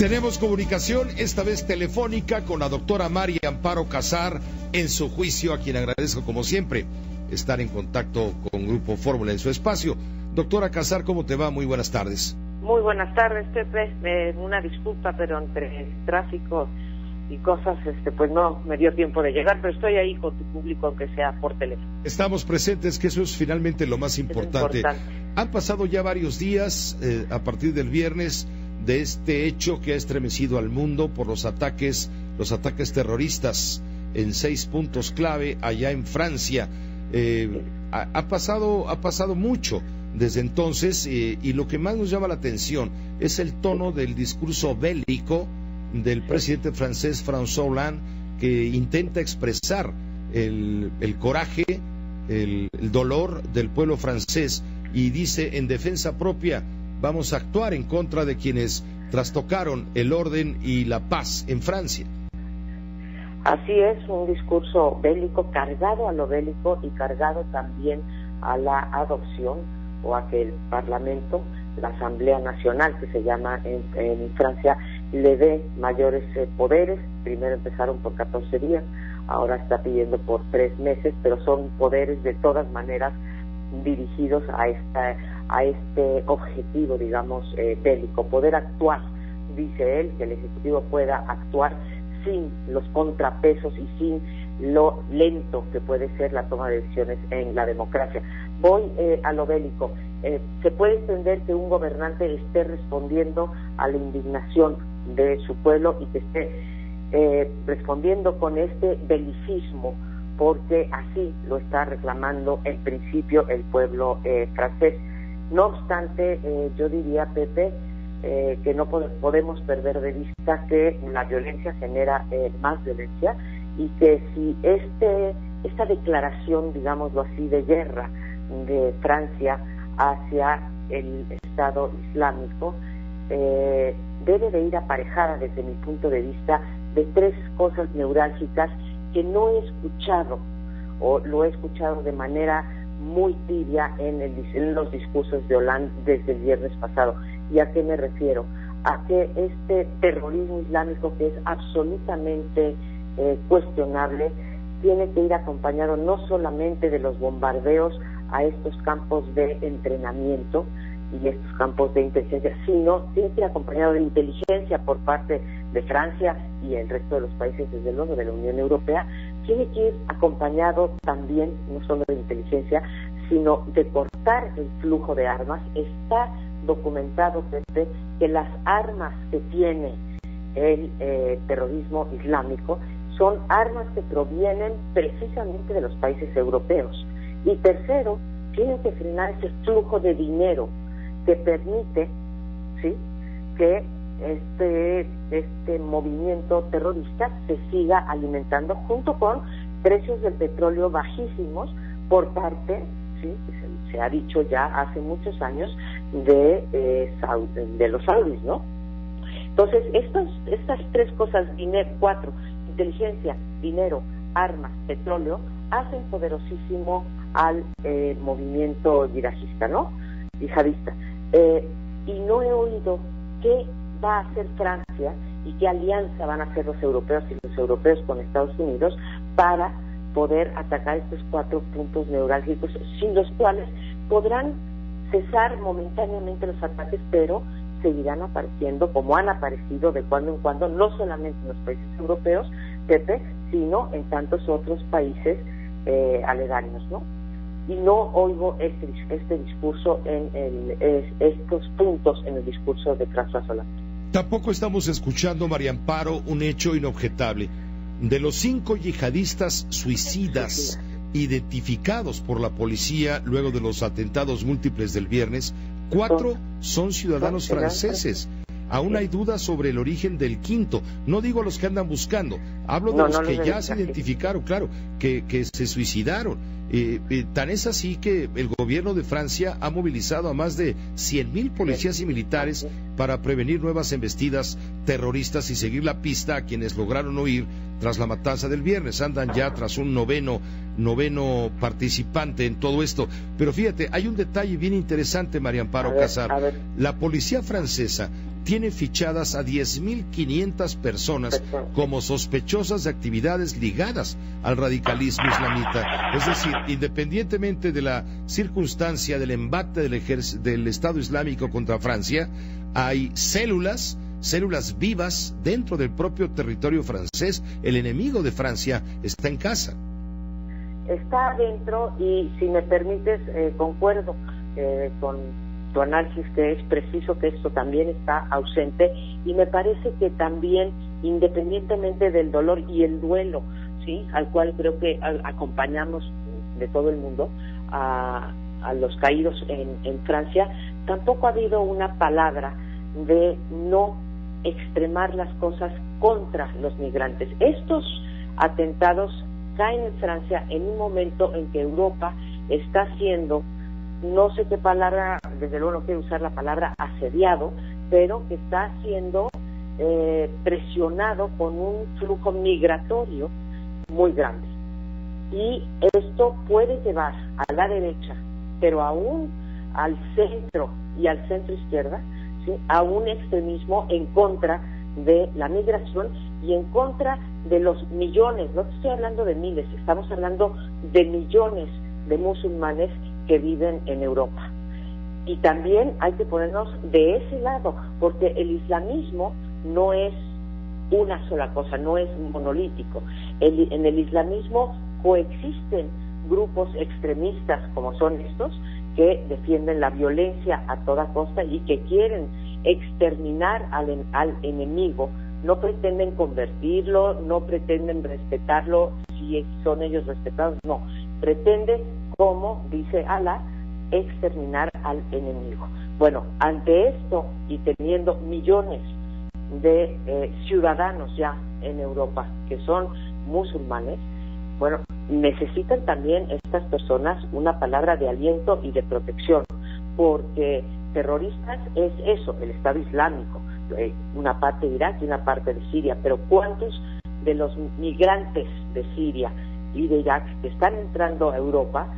Tenemos comunicación, esta vez telefónica, con la doctora María Amparo Casar en su juicio, a quien agradezco como siempre estar en contacto con Grupo Fórmula en su espacio. Doctora Casar, ¿cómo te va? Muy buenas tardes. Muy buenas tardes, Pepe. Una disculpa, pero entre tráfico y cosas, pues no me dio tiempo de llegar, pero estoy ahí con tu público, aunque sea por teléfono. Estamos presentes, que eso es finalmente lo más importante. Han pasado ya varios días, a partir del viernes, de este hecho que ha estremecido al mundo por los ataques terroristas en 6 puntos clave allá en Francia. Ha pasado mucho desde entonces, y lo que más nos llama la atención es el tono del discurso bélico del presidente francés François Hollande, que intenta expresar el coraje, el dolor del pueblo francés, y dice: en defensa propia vamos a actuar en contra de quienes trastocaron el orden y la paz en Francia. Así es, un discurso bélico, cargado a lo bélico y cargado también a la adopción, o a que el Parlamento, la Asamblea Nacional, que se llama en Francia, le dé mayores poderes. Primero empezaron por 14 días, ahora está pidiendo por 3 meses, pero son poderes de todas maneras dirigidos a este objetivo, digamos, bélico, poder actuar. Dice él que el Ejecutivo pueda actuar sin los contrapesos y sin lo lento que puede ser la toma de decisiones en la democracia. Voy a lo bélico. Se puede entender que un gobernante esté respondiendo a la indignación de su pueblo y que esté respondiendo con este belicismo, porque así lo está reclamando en principio el pueblo francés. No obstante, yo diría, Pepe, que no podemos perder de vista que la violencia genera más violencia, y que si esta declaración, digámoslo así, de guerra de Francia hacia el Estado Islámico debe de ir aparejada, desde mi punto de vista, de 3 cosas neurálgicas que no he escuchado, o lo he escuchado de manera muy tibia en los discursos de Hollande desde el viernes pasado. ¿Y a qué me refiero? A que este terrorismo islámico, que es absolutamente cuestionable, tiene que ir acompañado no solamente de los bombardeos a estos campos de entrenamiento y estos campos de inteligencia, sino tiene que ir acompañado de inteligencia por parte de Francia y el resto de los países, desde luego de la Unión Europea. Tiene que ir acompañado también, no solo de inteligencia, sino de cortar el flujo de armas. Está documentado, Pepe, que las armas que tiene el terrorismo islámico son armas que provienen precisamente de los países europeos. Y tercero, tienen que frenar ese flujo de dinero que permite, ¿sí?, que este movimiento terrorista se siga alimentando, junto con precios del petróleo bajísimos por parte, ¿sí?, se ha dicho ya hace muchos años, de los saudíes, ¿no? Entonces, estas 3 cosas, 4, inteligencia, dinero, armas, petróleo, hacen poderosísimo al movimiento yihadista, ¿no? Yihadista. Y no he oído qué va a hacer Francia y qué alianza van a hacer los europeos y los europeos con Estados Unidos para poder atacar estos 4 puntos neurálgicos, sin los cuales podrán cesar momentáneamente los ataques, pero seguirán apareciendo, como han aparecido de cuando en cuando, no solamente en los países europeos, Pepe, sino en tantos otros países aledaños, ¿no? Y no oigo este discurso estos puntos en el discurso de François Hollande. Tampoco estamos escuchando, María Amparo, un hecho inobjetable. De los 5 yihadistas suicidas identificados por la policía luego de los atentados múltiples del viernes, 4 son ciudadanos franceses. Aún hay dudas sobre el origen del 5º. No digo los que andan buscando, hablo de los que ya se identificaron, claro, que se suicidaron. Tan es así que el gobierno de Francia ha movilizado a más de 100,000 policías y militares para prevenir nuevas embestidas terroristas y seguir la pista a quienes lograron huir tras la matanza del viernes. Andan ya tras un noveno participante en todo esto. Pero fíjate, hay un detalle bien interesante, María Amparo Casar. La policía francesa tiene fichadas a 10.500 personas como sospechosas de actividades ligadas al radicalismo islamita. Es decir, independientemente de la circunstancia del embate del Estado Islámico contra Francia, hay células vivas dentro del propio territorio francés. El enemigo de Francia está en casa. Está adentro y, si me permites, concuerdo con tu análisis, que es preciso que esto también está ausente, y me parece que también, independientemente del dolor y el duelo, ¿sí?, al cual creo que acompañamos de todo el mundo a los caídos en Francia, tampoco ha habido una palabra de no extremar las cosas contra los migrantes. Estos atentados caen en Francia en un momento en que Europa está siendo, no sé qué palabra, desde luego no quiero usar la palabra asediado, pero que está siendo presionado con un flujo migratorio muy grande. Y esto puede llevar a la derecha, pero aún al centro y al centro izquierda, ¿sí?, a un extremismo en contra de la migración y en contra de los millones, no estoy hablando de miles, estamos hablando de millones de musulmanes que viven en Europa. Y también hay que ponernos de ese lado, porque el islamismo no es una sola cosa, no es monolítico. En el islamismo coexisten grupos extremistas como son estos, que defienden la violencia a toda costa y que quieren exterminar al enemigo. No pretenden convertirlo, no pretenden respetarlo si son ellos respetados, no. Pretenden, como dice Alá, exterminar al enemigo. Bueno, ante esto y teniendo millones de ciudadanos ya en Europa que son musulmanes, bueno, necesitan también estas personas una palabra de aliento y de protección, porque terroristas es eso, el Estado Islámico, una parte de Irak y una parte de Siria, pero ¿cuántos de los migrantes de Siria y de Irak que están entrando a Europa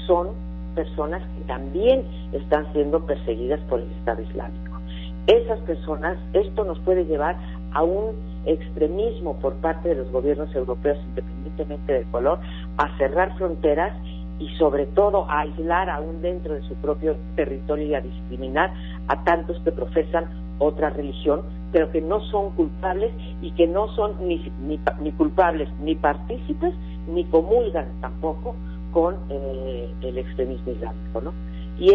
son personas que también están siendo perseguidas por el Estado Islámico? Esas personas, esto nos puede llevar a un extremismo por parte de los gobiernos europeos, independientemente del color, a cerrar fronteras y sobre todo a aislar aún dentro de su propio territorio y a discriminar a tantos que profesan otra religión, pero que no son culpables y que no son ni culpables, ni partícipes, ni comulgan tampoco con el extremismo islámico, ¿no? Y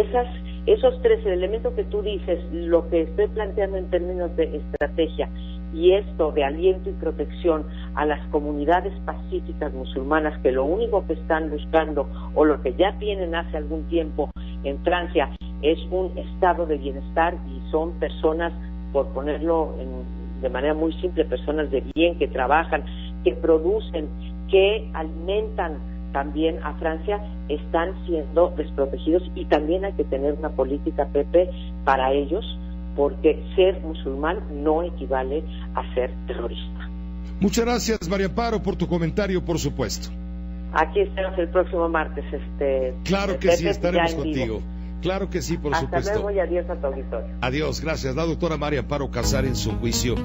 esos tres elementos que tú dices, lo que estoy planteando en términos de estrategia y esto de aliento y protección a las comunidades pacíficas musulmanas, que lo único que están buscando o lo que ya tienen hace algún tiempo en Francia es un estado de bienestar, y son personas, por ponerlo de manera muy simple, personas de bien, que trabajan, que producen, que alimentan también a Francia, están siendo desprotegidos, y también hay que tener una política, Pepe, para ellos, porque ser musulmán no equivale a ser terrorista. Muchas gracias, María Amparo, por tu comentario, por supuesto. Aquí estaremos el próximo martes. Claro que Pepe, sí, estaremos contigo. Claro que sí, por supuesto. Hasta luego y adiós a tu auditorio. Adiós, gracias. La doctora María Amparo Casar en su juicio